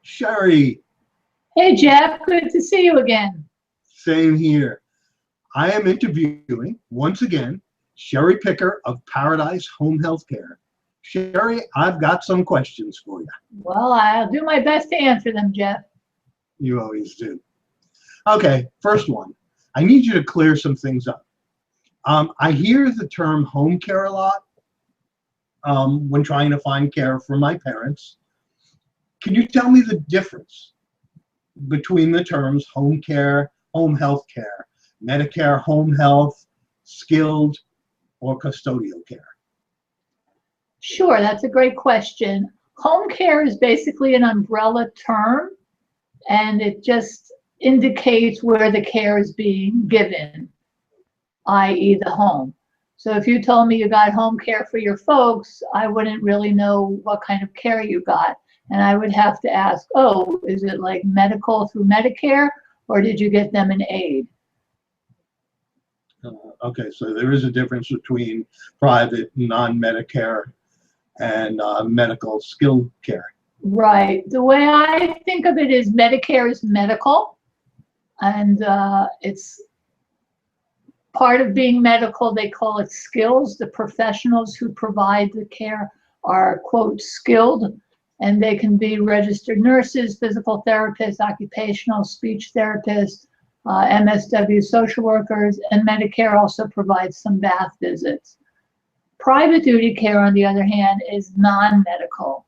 Sherry, Hey Jeff, good to see you again. same here. I am interviewing, once again, Sherry Picker of Paradise Home Health Care. Sherry, I've got some questions for you. Well, I'll do my best to answer them, Jeff. You always do. Okay, first one. I need you to clear some things up. I hear the term home care a lot when trying to find care for my parents. Can you tell me the difference between the terms home care, home health care, Medicare Home Health, skilled, or custodial care? Sure, that's a great question. Home care is basically an umbrella term, and it just indicates where the care is being given, i.e. the home. So if you told me you got home care for your folks, I wouldn't really know what kind of care you got. And I would have to ask, oh, is it like medical through Medicare, or did you get them an Aide? Okay, so there is a difference between private, non-Medicare, and medical skilled care. Right. The way I think of it is Medicare is medical, and it's part of being medical. They call it skills. The professionals who provide the care are, quote, skilled, and they can be registered nurses, physical therapists, occupational speech therapists, MSW social workers, and Medicare also provides some bath visits. Private duty care, on the other hand, is non-medical,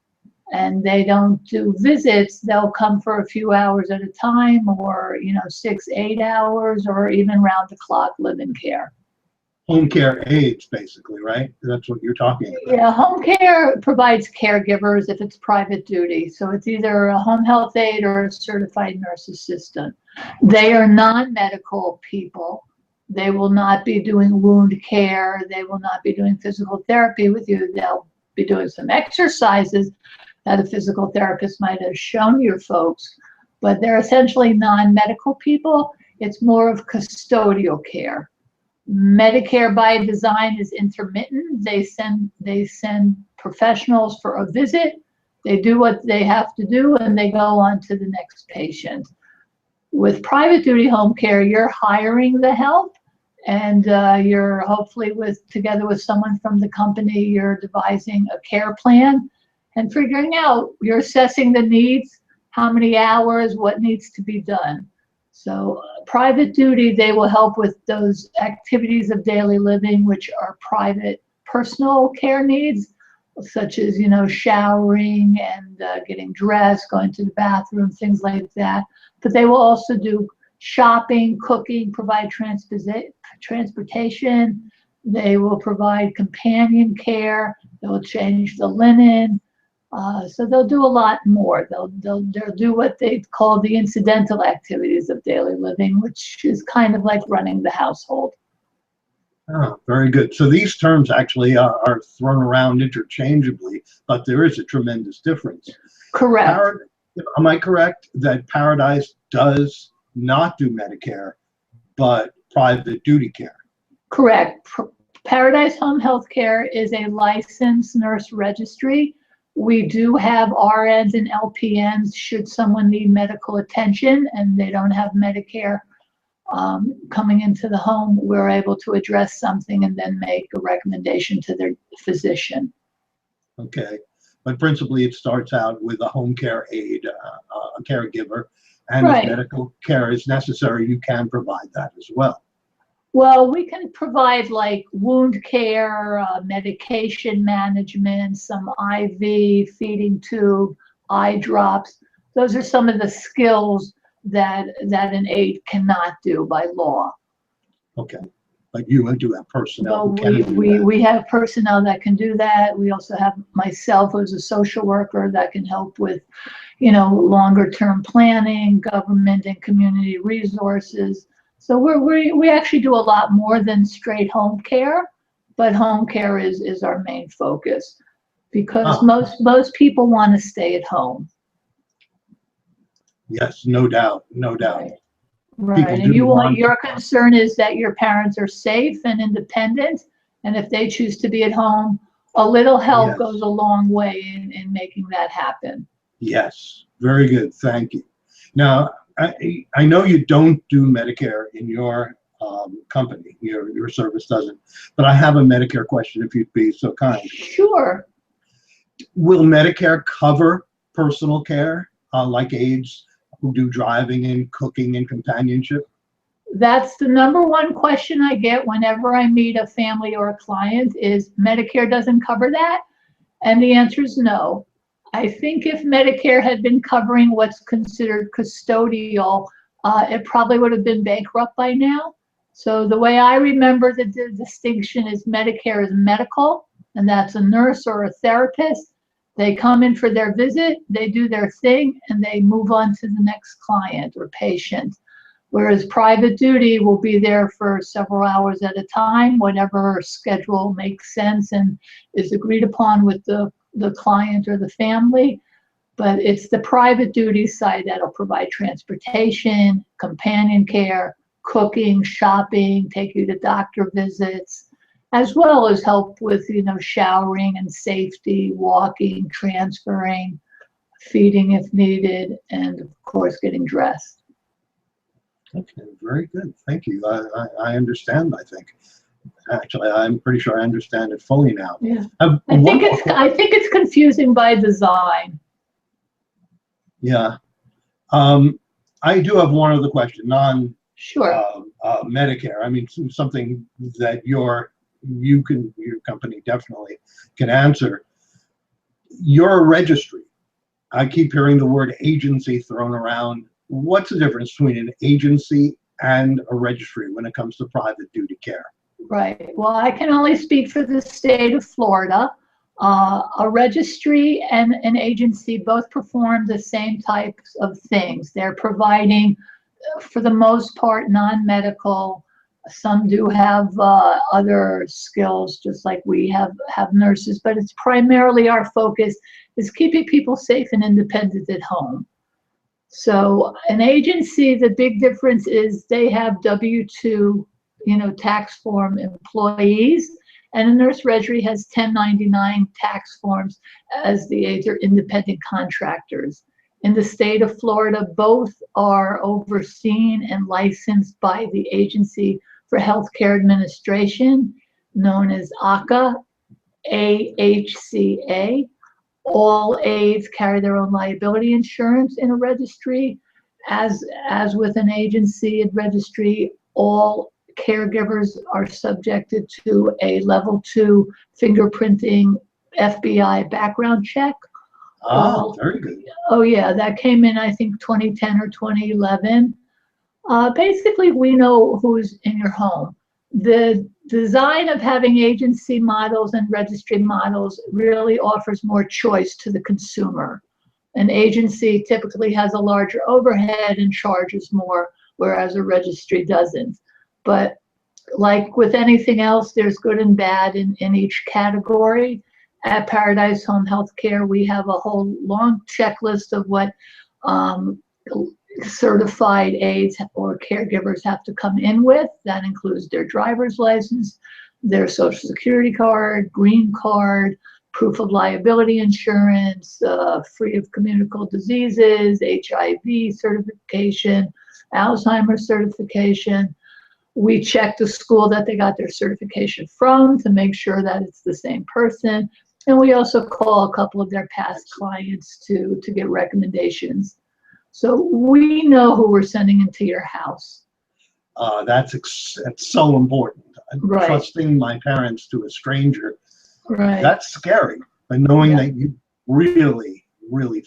and they don't do visits. They'll come for a few hours at a time, or 6, 8 hours, or even round-the-clock live-in care. Home care aides, basically, right? That's what you're talking about. Yeah, home care provides caregivers if it's private duty. So it's either a home health aide or a certified nurse assistant. They are non-medical people. They will not be doing wound care. They will not be doing physical therapy with you. They'll be doing some exercises that a physical therapist might have shown your folks, but they're essentially non-medical people. It's more of custodial care. Medicare by design is intermittent. They send professionals for a visit. They do what they have to do, and they go on to the next patient. With private duty home care, you're hiring the help, and you're hopefully together with someone from the company, you're devising a care plan and figuring out, you're assessing the needs, how many hours, what needs to be done. So private duty, they will help with those activities of daily living, which are private personal care needs, such as, showering and getting dressed, going to the bathroom, things like that. But they will also do shopping, cooking, provide transportation. They will provide companion care. They will change the linen. So they'll do a lot more. They'll do what they call the incidental activities of daily living, which is kind of like running the household. Oh, very good. So these terms actually are thrown around interchangeably, but there is a tremendous difference. Correct. Am I correct that Paradise does not do Medicare, but private duty care? Correct. Paradise Home Health Care is a licensed nurse registry. We do have RNs and LPNs should someone need medical attention and they don't have Medicare coming into the home. We're able to address something and then make a recommendation to their physician. Okay, but principally it starts out with a home care aide, a caregiver, and Right. if medical care is necessary, you can provide that as well. Well, we can provide like wound care, medication management, some IV, feeding tube, eye drops. Those are some of the skills that an aide cannot do by law. Okay, but you do have personnel who But can do that. we have personnel that can do that. We also have myself as a social worker that can help with, longer term planning, government and community resources. So we actually do a lot more than straight home care, but home care is our main focus because most people want to stay at home. Yes, no doubt, no doubt. Right. And your concern is that your parents are safe and independent, and if they choose to be at home, a little help Yes. goes a long way in making that happen. Yes, very good. Thank you. Now, I know you don't do Medicare in your company. Your service doesn't. But I have a Medicare question, if you'd be so kind. Sure. Will Medicare cover personal care, like aides who do driving and cooking and companionship? That's the number one question I get whenever I meet a family or a client is Medicare doesn't cover that? And the answer is no. I think if Medicare had been covering what's considered custodial, it probably would have been bankrupt by now. So the way I remember the distinction is Medicare is medical, and that's a nurse or a therapist. They come in for their visit, they do their thing, and they move on to the next client or patient. Whereas private duty will be there for several hours at a time, whatever schedule makes sense and is agreed upon with the client or the family. But it's the private duty side that'll provide transportation, companion care, cooking, shopping, take you to doctor visits, as well as help with, showering and safety, walking, transferring, feeding if needed, and of course, getting dressed. Okay, very good. Thank you. I understand, I think. Actually, I'm pretty sure I understand it fully now. Yeah. I think it's confusing by design. Yeah. I do have one other question, Sure. Medicare. I mean, something that your company definitely can answer. Your registry. I keep hearing the word agency thrown around. What's the difference between an agency and a registry when it comes to private duty care? Right. Well, I can only speak for the state of Florida. A registry and an agency both perform the same types of things. They're providing, for the most part, non-medical. Some do have other skills, just like we have nurses, but it's primarily our focus is keeping people safe and independent at home. So an agency, the big difference is they have W-2, tax form employees, and a nurse registry has 1099 tax forms as the aides are independent contractors. In the state of Florida, both are overseen and licensed by the Agency for Healthcare Administration, known as AHCA, AHCA. All aides carry their own liability insurance in a registry. As with an agency and registry, all caregivers are subjected to a level 2 fingerprinting FBI background check. Oh, very good. Oh yeah, that came in, I think, 2010 or 2011. Basically, we know who's in your home. The design of having agency models and registry models really offers more choice to the consumer. An agency typically has a larger overhead and charges more, whereas a registry doesn't. But like with anything else, there's good and bad in each category. At Paradise Home Healthcare, we have a whole long checklist of what certified aides or caregivers have to come in with. That includes their driver's license, their social security card, green card, proof of liability insurance, free of communicable diseases, HIV certification, Alzheimer's certification. We check the school that they got their certification from to make sure that it's the same person. And we also call a couple of their past clients to get recommendations. So we know who we're sending into your house. That's so important. Right. Trusting my parents to a stranger, Right. that's scary. But knowing that you really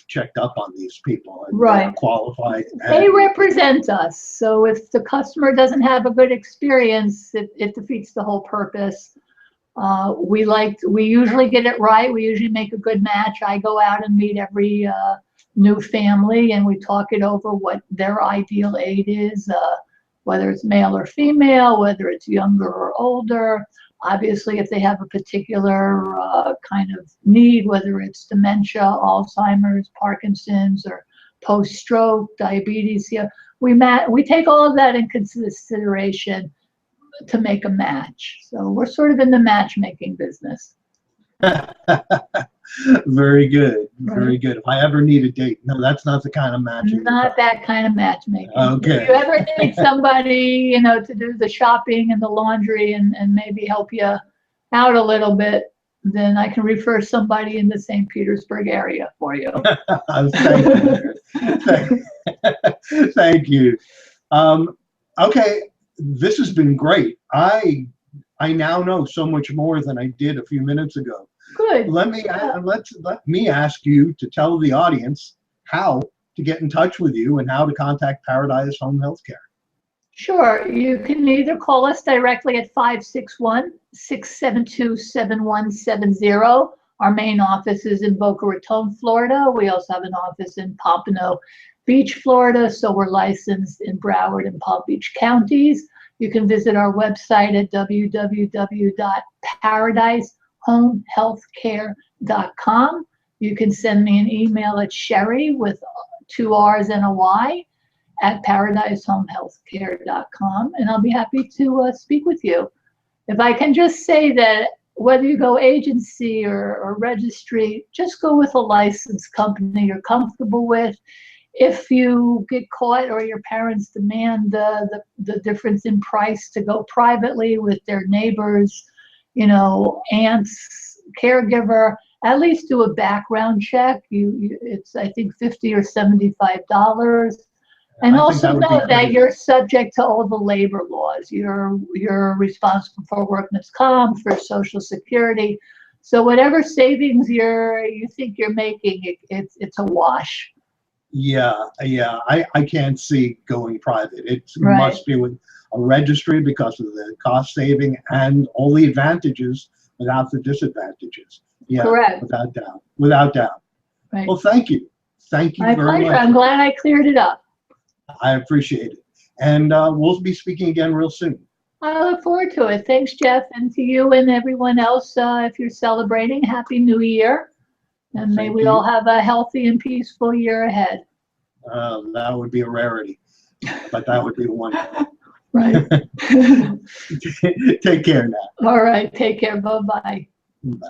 checked up on these people and they're qualified. They represent us. So if the customer doesn't have a good experience, it defeats the whole purpose. We usually get it right. We usually make a good match. I go out and meet every new family and we talk it over what their ideal aide is, whether it's male or female, whether it's younger or older. Obviously, if they have a particular kind of need, whether it's dementia, Alzheimer's, Parkinson's, or post-stroke, diabetes, we take all of that into consideration to make a match. So we're sort of in the matchmaking business. Very good. Very Right. good. If I ever need a date, no, that's not the kind of matching. Not that kind of matchmaking. Okay. If you ever need somebody, to do the shopping and the laundry and maybe help you out a little bit, then I can refer somebody in the St. Petersburg area for you. Thank you. Thank you. Okay, this has been great. I now know so much more than I did a few minutes ago. Good. Let me ask you to tell the audience how to get in touch with you and how to contact Paradise Home Health Care. Sure. You can either call us directly at 561-672-7170. Our main office is in Boca Raton, Florida. We also have an office in Pompano Beach, Florida, so we're licensed in Broward and Palm Beach counties. You can visit our website at www.paradisehomehealthcare.com. You can send me an email at Sherry with 2 R's and a Y at paradisehomehealthcare.com, and I'll be happy to speak with you. If I can just say that whether you go agency or registry, just go with a licensed company you're comfortable with. If you get caught or your parents demand the difference in price to go privately with their neighbors, aunts, caregiver, at least do a background check. It's I think $50 or $75. And also know that you're subject to all the labor laws. You're responsible for workman's comp, for Social Security. So whatever savings you think you're making, it's a wash. Yeah, I can't see going private. It Right. must be with a registry because of the cost saving and all the advantages without the disadvantages. Yeah, Correct. without doubt. Without doubt. Right. Well, thank you. Thank you My very pleasure. much. I'm glad I cleared it up. I appreciate it. And we'll be speaking again real soon. I look forward to it. Thanks, Jeff, and to you and everyone else. If you're celebrating, Happy New Year. And may Thank we you. all have a healthy and peaceful year ahead. That would be a rarity, but that would be wonderful. Right. Take care now. All right. Take care. Bye-bye. Bye.